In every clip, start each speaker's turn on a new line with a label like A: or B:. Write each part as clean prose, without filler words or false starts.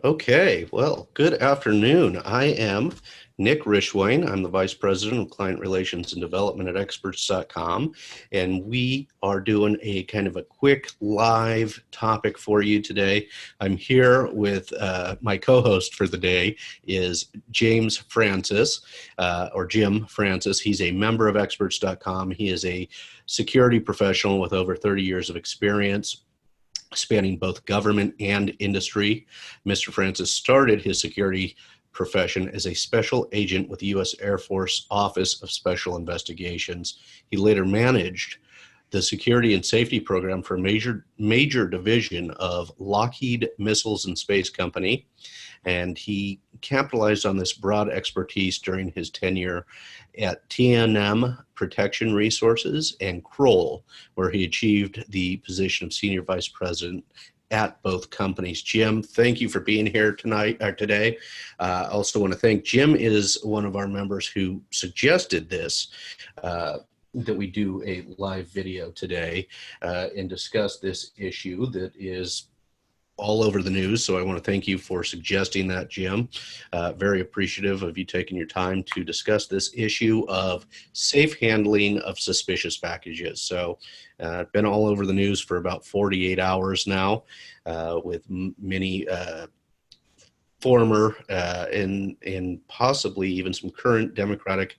A: Okay, well, good afternoon. I am Nick Rishwain. I'm the Vice President of Client Relations and Development at Experts.com, and we are doing a kind of a quick live topic for you today. I'm here with my co-host for the day is James Francis, or Jim Francis. He's a member of Experts.com. He is a security professional with over 30 years of experience spanning both government and industry. Mr. Francis started his security profession as a special agent with the U.S. Air Force Office of Special Investigations. He later managed the security and safety program for a major division of Lockheed Missiles and Space Company, and he capitalized on this broad expertise during his tenure at TNM Protection Resources and Kroll, where he achieved the position of Senior Vice President at both companies. Jim, thank you for being here today. I also want to thank Jim is one of our members who suggested this, that we do a live video today and discuss this issue that is all over the news. So I want to thank you for suggesting that, Jim. Very appreciative of you taking your time to discuss this issue of safe handling of suspicious packages. So been all over the news for about 48 hours now, with many former and possibly even some current Democratic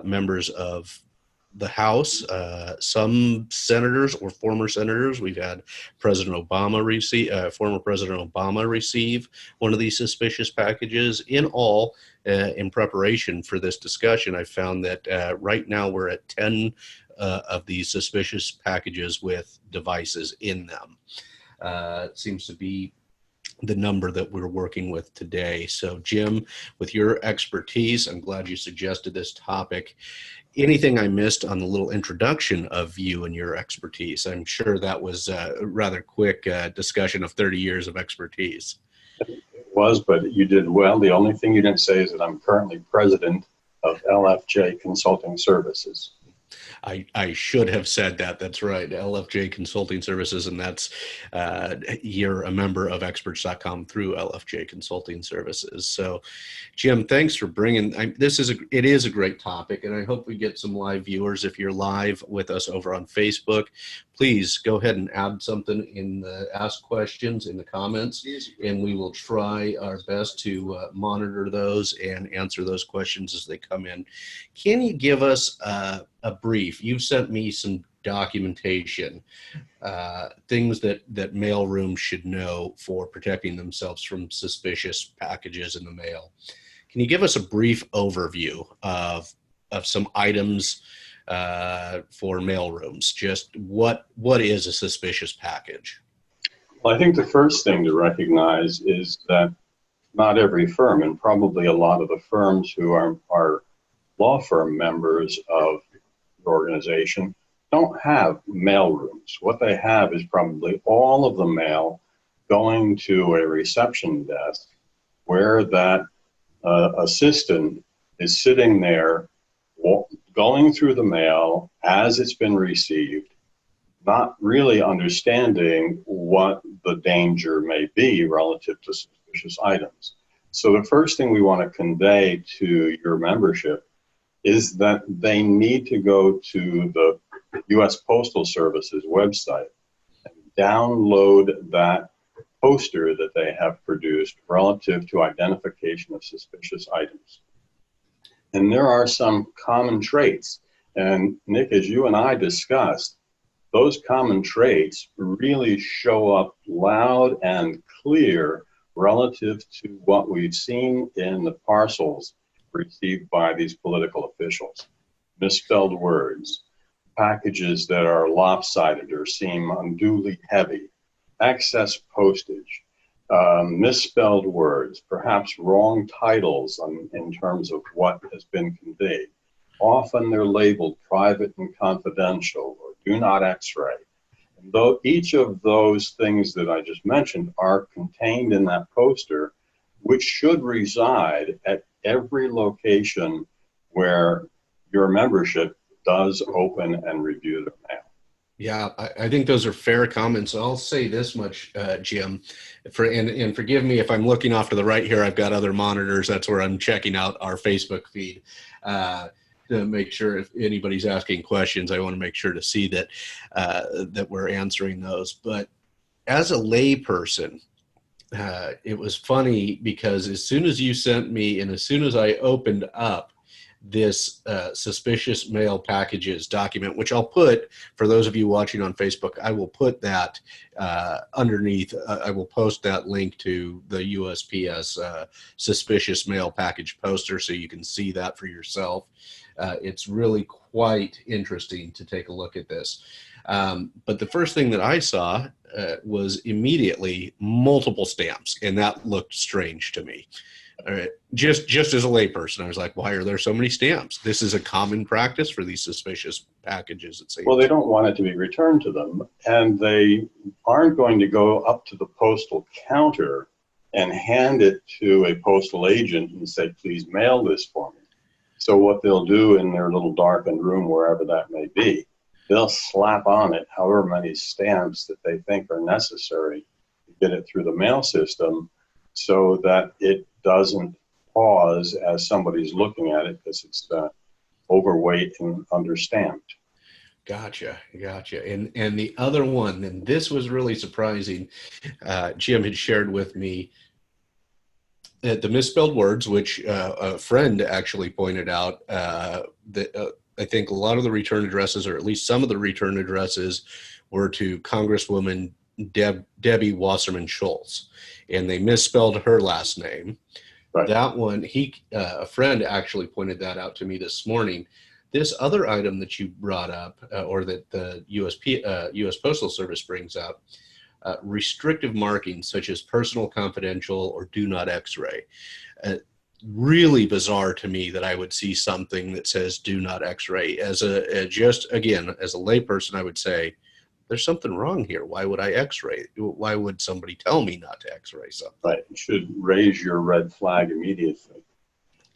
A: members of the House, some senators or former senators. We've had former President Obama receive one of these suspicious packages. In all, in preparation for this discussion, I found that right now we're at 10 of these suspicious packages with devices in them. It seems to be the number that we're working with today. So Jim, with your expertise, I'm glad you suggested this topic. Anything I missed on the little introduction of you and your expertise? I'm sure that was a rather quick discussion of 30 years of expertise.
B: It was, but you did well. The only thing you didn't say is that I'm currently president of LFJ Consulting Services.
A: I should have said that. That's right. LFJ Consulting Services, and that's you're a member of Experts.com through LFJ Consulting Services. So, Jim, thanks for bringing. It is a great topic, and I hope we get some live viewers. If you're live with us over on Facebook, please go ahead and add something in the ask questions in the comments, and we will try our best to monitor those and answer those questions as they come in. Can you give us a brief? You've sent me some documentation, things that mailrooms should know for protecting themselves from suspicious packages in the mail. Can you give us a brief overview of some items for mailrooms? Just what is a suspicious package?
B: Well, I think the first thing to recognize is that not every firm, and probably a lot of the firms who are law firm members of the organization, don't have mail rooms. What they have is probably all of the mail going to a reception desk where that assistant is sitting there going through the mail as it's been received, not really understanding what the danger may be relative to suspicious items. So the first thing we want to convey to your membership is that they need to go to the U.S. Postal Service's website and download that poster that they have produced relative to identification of suspicious items. And there are some common traits. And Nick, as you and I discussed, those common traits really show up loud and clear relative to what we've seen in the parcels received by these political officials. Misspelled words, packages that are lopsided or seem unduly heavy, excess postage, misspelled words, perhaps wrong titles in terms of what has been conveyed. Often they're labeled private and confidential or do not x-ray. And though each of those things that I just mentioned are contained in that poster, which should reside at every location where your membership does open and review their mail.
A: Yeah, I think those are fair comments. I'll say this much, Jim, and forgive me if I'm looking off to the right here. I've got other monitors. That's where I'm checking out our Facebook feed to make sure if anybody's asking questions, I want to make sure to see that that we're answering those. But as a layperson, it was funny because as soon as you sent me and as soon as I opened up this suspicious mail packages document, which I'll put for those of you watching on Facebook, I will put that underneath. I will post that link to the USPS suspicious mail package poster so you can see that for yourself. It's really quite interesting to take a look at this. But the first thing that I saw was immediately multiple stamps, and that looked strange to me. All right. Just as a layperson, I was like, why are there so many stamps? This is a common practice for these suspicious packages, it seems.
B: Well, they don't want it to be returned to them, and they aren't going to go up to the postal counter and hand it to a postal agent and say, please mail this for me. So what they'll do in their little darkened room, wherever that may be, they'll slap on it however many stamps that they think are necessary to get it through the mail system so that it doesn't pause as somebody's looking at it because it's overweight and understamped.
A: Gotcha. And the other one, and this was really surprising, Jim had shared with me the misspelled words, which a friend actually pointed out that I think a lot of the return addresses, or at least some of the return addresses, were to Congresswoman Debbie Wasserman Schultz, and they misspelled her last name.
B: Right.
A: That one, a friend actually pointed that out to me this morning. This other item that you brought up, or that the U.S. Postal Service brings up, restrictive markings such as personal, confidential, or do not X-ray. Really bizarre to me that I would see something that says do not X-ray. As a layperson, I would say there's something wrong here. Why would I X-ray? Why would somebody tell me not to X-ray something?
B: Right. You should raise your red flag immediately.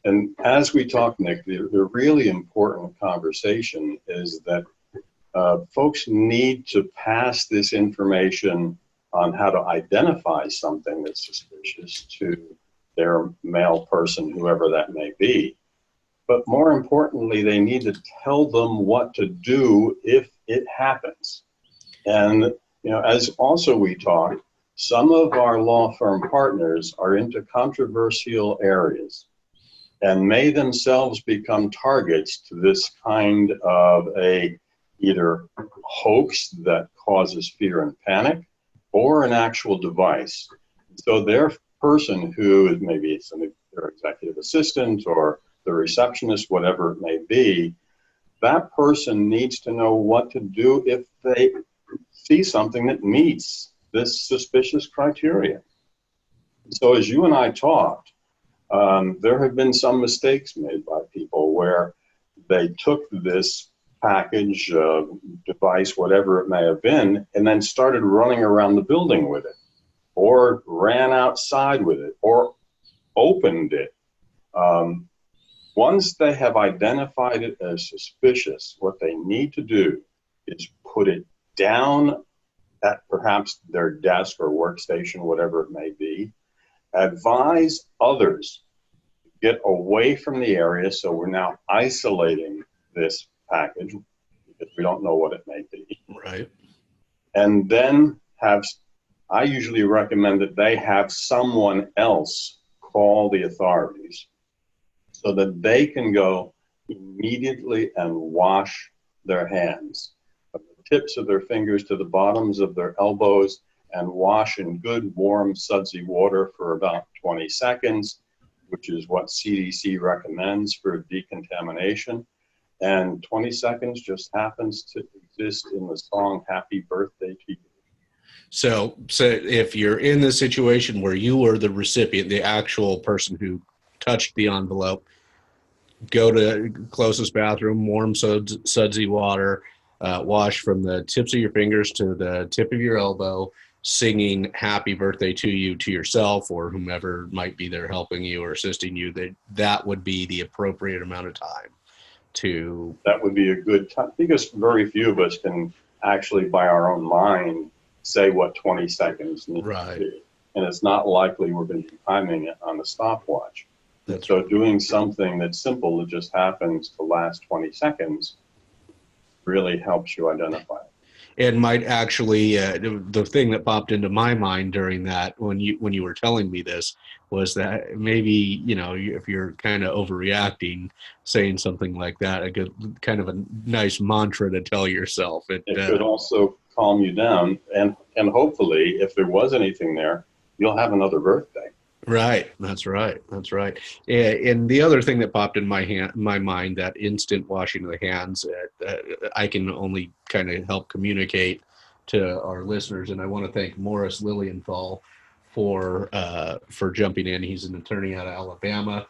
B: And as we talk, Nick, the really important conversation is that folks need to pass this information on how to identify something that's suspicious to their mail person, whoever that may be. But more importantly, they need to tell them what to do if it happens. And, as also we talked, some of our law firm partners are into controversial areas and may themselves become targets to this kind of either hoax that causes fear and panic or an actual device. So their person who is maybe their executive assistant or the receptionist, whatever it may be, that person needs to know what to do if they see something that meets this suspicious criteria. So as you and I talked, there have been some mistakes made by people where they took this package, device, whatever it may have been, and then started running around the building with it, or ran outside with it, or opened it. Once they have identified it as suspicious, what they need to do is put it down at perhaps their desk or workstation, whatever it may be. Advise others to get away from the area, so we're now isolating this package because we don't know what it may be.
A: Right.
B: And then I usually recommend that they have someone else call the authorities so that they can go immediately and wash their hands, from the tips of their fingers to the bottoms of their elbows, and wash in good, warm, sudsy water for about 20 seconds, which is what CDC recommends for decontamination. And 20 seconds just happens to exist in the song Happy Birthday to You.
A: So if you're in the situation where you were the recipient, the actual person who touched the envelope, go to closest bathroom, warm sudsy water, wash from the tips of your fingers to the tip of your elbow, singing happy birthday to you to yourself or whomever might be there helping you or assisting you, that would be the appropriate amount of time to...
B: That would be a good time, because very few of us can actually by our own mind say what 20 seconds needs to
A: Right.
B: be. And it's not likely we're going to be timing it on the stopwatch.
A: That's
B: So doing something that's simple that just happens to last 20 seconds really helps you identify it.
A: It might actually the thing that popped into my mind during that when you were telling me this was that maybe, you know, if you're kind of overreacting, saying something like that, a good kind of a nice mantra to tell yourself.
B: It could also calm you down, and hopefully, if there was anything there, you'll have another birthday.
A: Right, that's right, that's right. And the other thing that popped in my mind, that instant washing of the hands, I can only kind of help communicate to our listeners, and I want to thank Morris Lilienthal for jumping in. He's an attorney out of Alabama.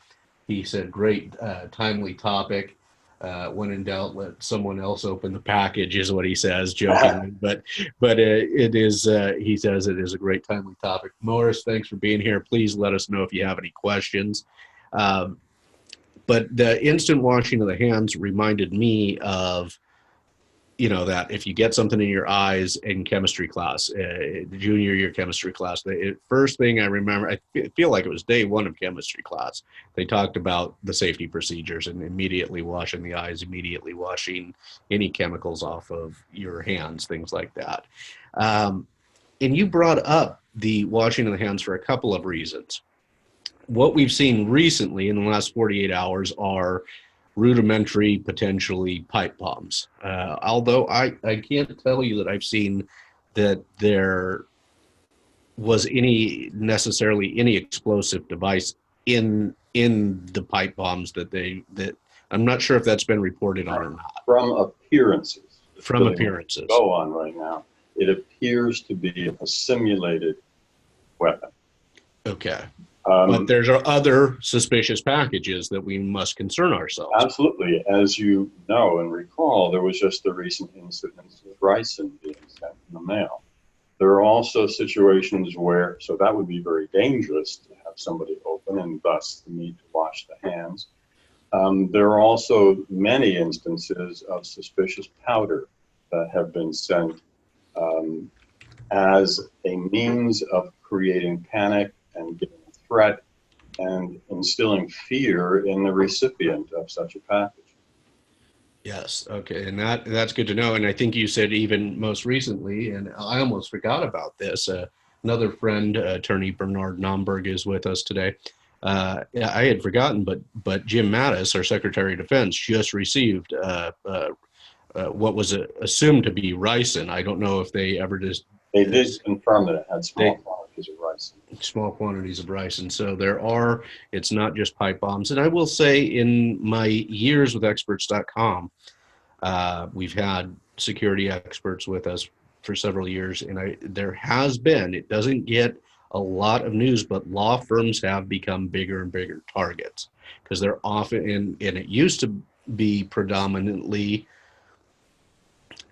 A: He said, "Great, timely topic. When in doubt, let someone else open the package," is what he says, jokingly. But it is. He says it is a great timely topic. Morris, thanks for being here. Please let us know if you have any questions. Um, but the instant washing of the hands reminded me of, you know, that if you get something in your eyes in chemistry class, junior year chemistry class, the first thing I remember, I feel like it was day one of chemistry class, they talked about the safety procedures and immediately washing the eyes, immediately washing any chemicals off of your hands, things like that. Um, and you brought up the washing of the hands for a couple of reasons. What we've seen recently in the last 48 hours are rudimentary, potentially pipe bombs. Although I can't tell you that I've seen that there was necessarily any explosive device in the pipe bombs that I'm not sure if that's been reported on or not.
B: From appearances,
A: From appearances.
B: Go on right now. It appears to be a simulated weapon.
A: Okay. But there's other suspicious packages that we must concern ourselves.
B: Absolutely. As you know and recall, there was just the recent incident of ricin being sent in the mail. There are also situations where, so that would be very dangerous to have somebody open, and thus the need to wash the hands. There are also many instances of suspicious powder that have been sent as a means of creating panic and giving a threat and instilling fear in the recipient of such a package.
A: Yes. Okay. And that's good to know. And I think you said even most recently, and I almost forgot about this. Another friend, attorney Bernard Nomberg, is with us today. Yeah, I had forgotten, but Jim Mattis, our Secretary of Defense, just received what was assumed to be ricin. I don't know if they ever just.
B: They did confirm that it had small quantities of ricin.
A: Small quantities of ricin. So it's not just pipe bombs. And I will say, in my years with Experts.com, we've had security experts with us for several years, and there has been, it doesn't get a lot of news, but law firms have become bigger and bigger targets because they're often and it used to be predominantly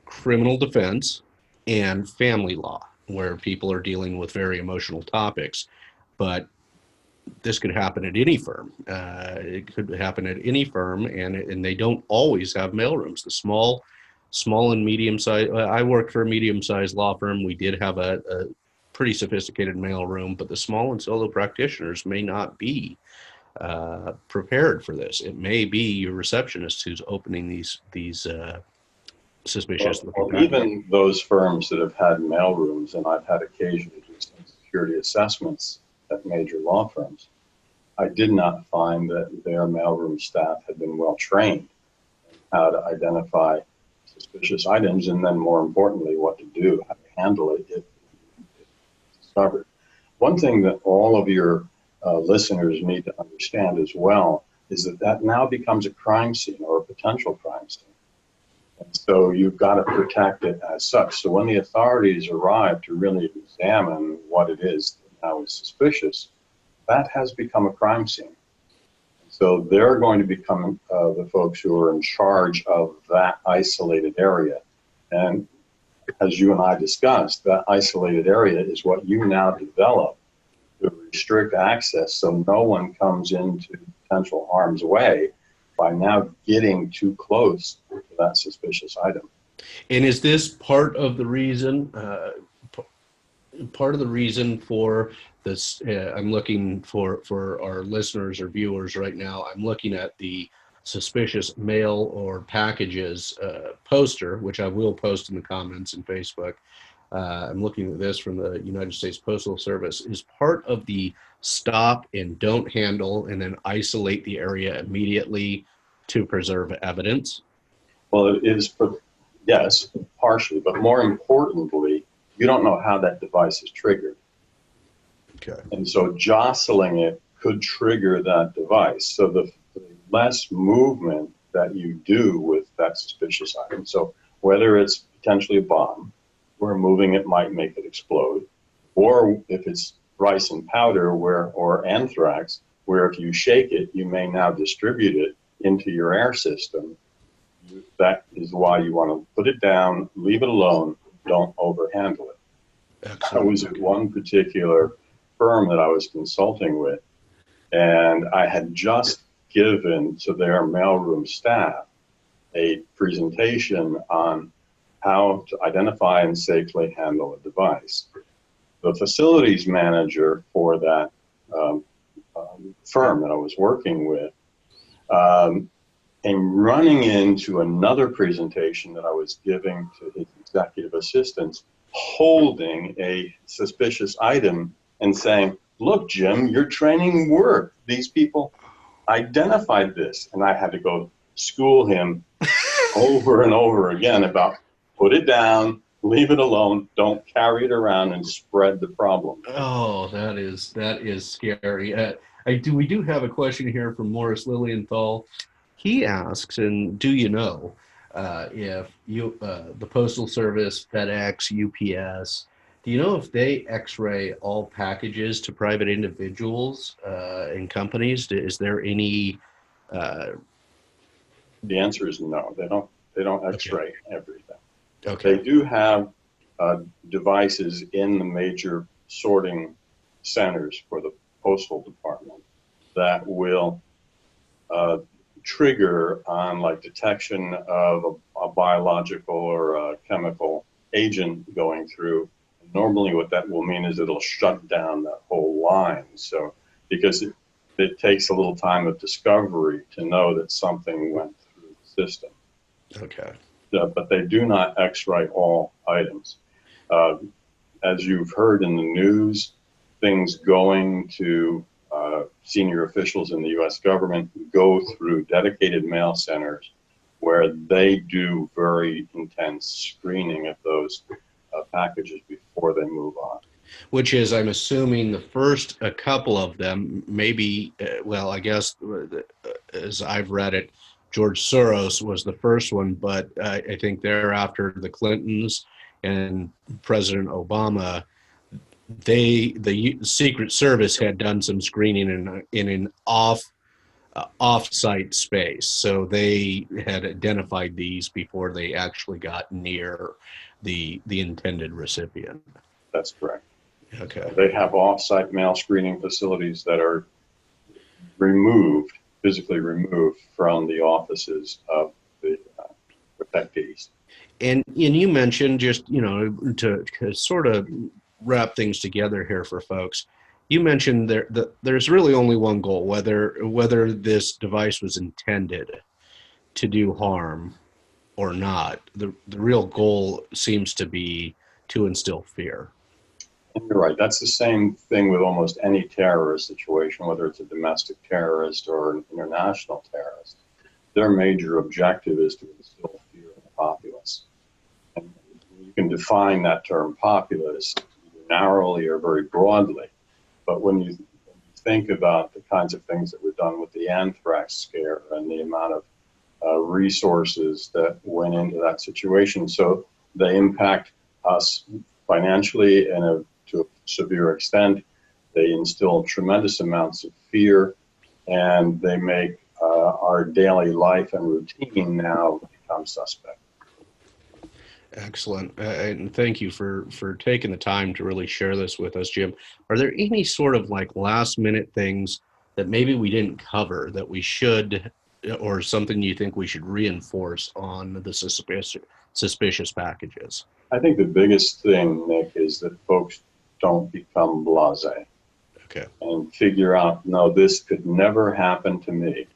A: criminal defense and family law, where people are dealing with very emotional topics. But this could happen at any firm. It could happen at any firm, and they don't always have mailrooms. The small and medium size. I worked for a medium sized law firm. We did have a pretty sophisticated mailroom, but the small and solo practitioners may not be prepared for this. It may be your receptionist who's opening these suspicious looking
B: packages. Even those firms that have had mailrooms, and I've had occasion to do some security assessments at major law firms, I did not find that their mailroom staff had been well trained in how to identify suspicious items, and then more importantly, what to do, how to handle it if discovered. One thing that all of your listeners need to understand as well is that now becomes a crime scene or a potential crime scene. And so you've got to protect it as such. So when the authorities arrive to really examine what it is that now is suspicious, that has become a crime scene. So they're going to become the folks who are in charge of that isolated area. And as you and I discussed, that isolated area is what you now develop to restrict access so no one comes into potential harm's way by now getting too close to that suspicious item.
A: And is this part of the reason? Part of the reason for this, I'm looking for our listeners or viewers right now. I'm looking at the suspicious mail or packages poster, which I will post in the comments in Facebook. I'm looking at this from the United States Postal Service. Is part of the stop and don't handle and then isolate the area immediately to preserve evidence?
B: Well, it is, yes, partially, but more importantly, you don't know how that device is triggered.
A: Okay.
B: And so jostling it could trigger that device. So the less movement that you do with that suspicious item, so whether it's potentially a bomb, where moving it might make it explode, or if it's rice and powder or anthrax, where if you shake it, you may now distribute it into your air system. That is why you want to put it down, leave it alone, don't overhandle it.
A: Excellent.
B: I was at one particular firm that I was consulting with, and I had just given to their mailroom staff a presentation on how to identify and safely handle a device. The facilities manager for that firm that I was working with came running into another presentation that I was giving to his executive assistants, holding a suspicious item and saying, "Look, Jim, your training worked. These people identified this." And I had to go school him over and over again about put it down, leave it alone, don't carry it around and spread the problem.
A: Oh, that is scary. We do have a question here from Morris Lilienthal. He asks, and do you know if the Postal Service, FedEx, UPS, do you know if they X-ray all packages to private individuals and companies? Is there any?
B: The answer is no. They don't X-ray everything.
A: Okay.
B: They do have devices in the major sorting centers for the postal department that will trigger on like detection of a biological or a chemical agent going through. Normally what that will mean is it'll shut down that whole line. So because it takes a little time of discovery to know that something went through the system.
A: Okay.
B: But they do not X-ray all items. As you've heard in the news, things going to senior officials in the U.S. government go through dedicated mail centers where they do very intense screening of those packages before they move on.
A: Which is, I'm assuming, the first a couple of them, maybe, well, I guess as I've read it, George Soros was the first one, but I think thereafter the Clintons and President Obama, the Secret Service had done some screening in an off-site space, so they had identified these before they actually got near the intended recipient.
B: That's correct.
A: Okay.
B: They have off-site mail screening facilities that are physically removed from the offices of the protectees.
A: And you mentioned, just to sort of wrap things together here for folks, you mentioned there's really only one goal, whether this device was intended to do harm or not. The real goal seems to be to instill fear.
B: And you're right. That's the same thing with almost any terrorist situation, whether it's a domestic terrorist or an international terrorist. Their major objective is to instill fear in the populace. And you can define that term populace narrowly or very broadly. But when you think about the kinds of things that were done with the anthrax scare and the amount of resources that went into that situation, so they impact us financially and to a severe extent. They instill tremendous amounts of fear, and they make our daily life and routine now become suspect.
A: Excellent. And thank you for taking the time to really share this with us, Jim. Are there any sort of like last minute things that maybe we didn't cover that we should or something you think we should reinforce on the suspicious packages?
B: I think the biggest thing, Nick, is that folks don't become blasé
A: Okay.
B: and figure out, no, this could never happen to me.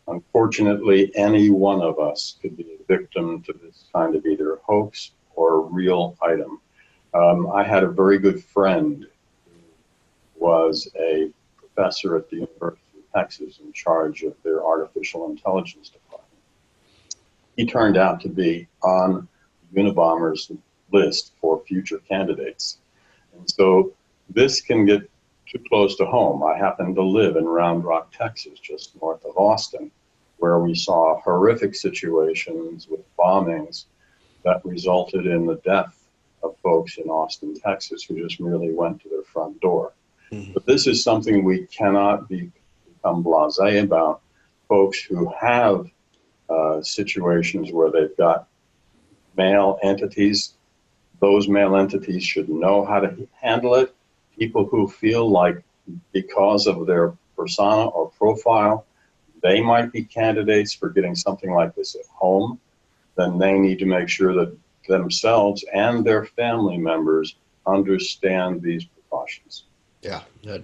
B: Unfortunately, any one of us could be a victim to this kind of either hoax or real item. I had a very good friend who was a professor at the University of Texas in charge of their artificial intelligence department. He turned out to be on Unabomber's list for future candidates. And so this can get too close to home. I happen to live in Round Rock, Texas, just north of Austin, where we saw horrific situations with bombings that resulted in the death of folks in Austin, Texas, who just merely went to their front door.
A: Mm-hmm.
B: But this is something we cannot become blasé about. Folks who have situations where they've got male entities, those male entities should know how to handle it. People who feel like because of their persona or profile, they might be candidates for getting something like this at home, then they need to make sure that themselves and their family members understand these precautions.
A: Yeah,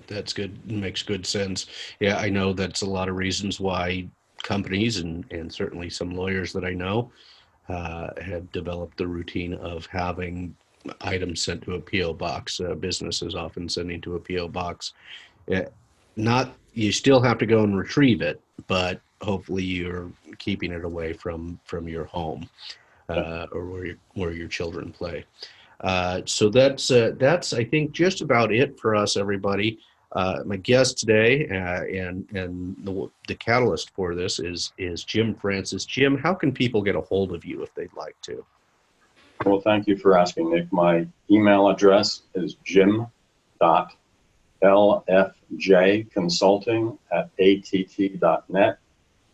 A: that's good. Makes good sense. Yeah, I know that's a lot of reasons why companies and certainly some lawyers that I know have developed the routine of having items sent to a PO box. Businesses often sending to a PO box. Not you still have to go and retrieve it, but hopefully you're keeping it away from your home or where your children play. So that's I think just about it for us, everybody. My guest today and the catalyst for this is Jim Francis. Jim, how can people get a hold of you if they'd like to?
B: Well, thank you for asking, Nick. My email address is jim.lfjconsulting@att.net,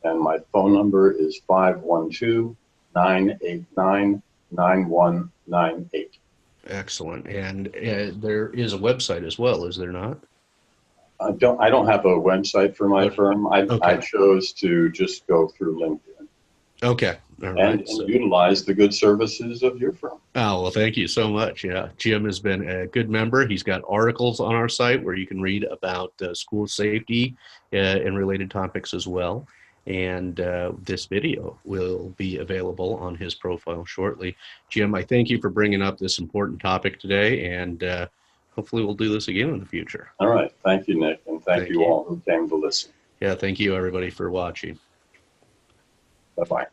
B: and my phone number is 512-989-9198.
A: Excellent. And there is a website as well, is there not?
B: I don't have a website for my firm. I
A: Okay.
B: chose to just go through LinkedIn.
A: Okay. All right.
B: And utilize the good services of your firm.
A: Oh, well, thank you so much. Yeah, Jim has been a good member. He's got articles on our site where you can read about school safety and related topics as well. And this video will be available on his profile shortly. Jim, I thank you for bringing up this important topic today, and hopefully we'll do this again in the future.
B: All right. Thank you, Nick, and thank you all who came to listen.
A: Yeah, thank you, everybody, for watching.
B: Bye-bye.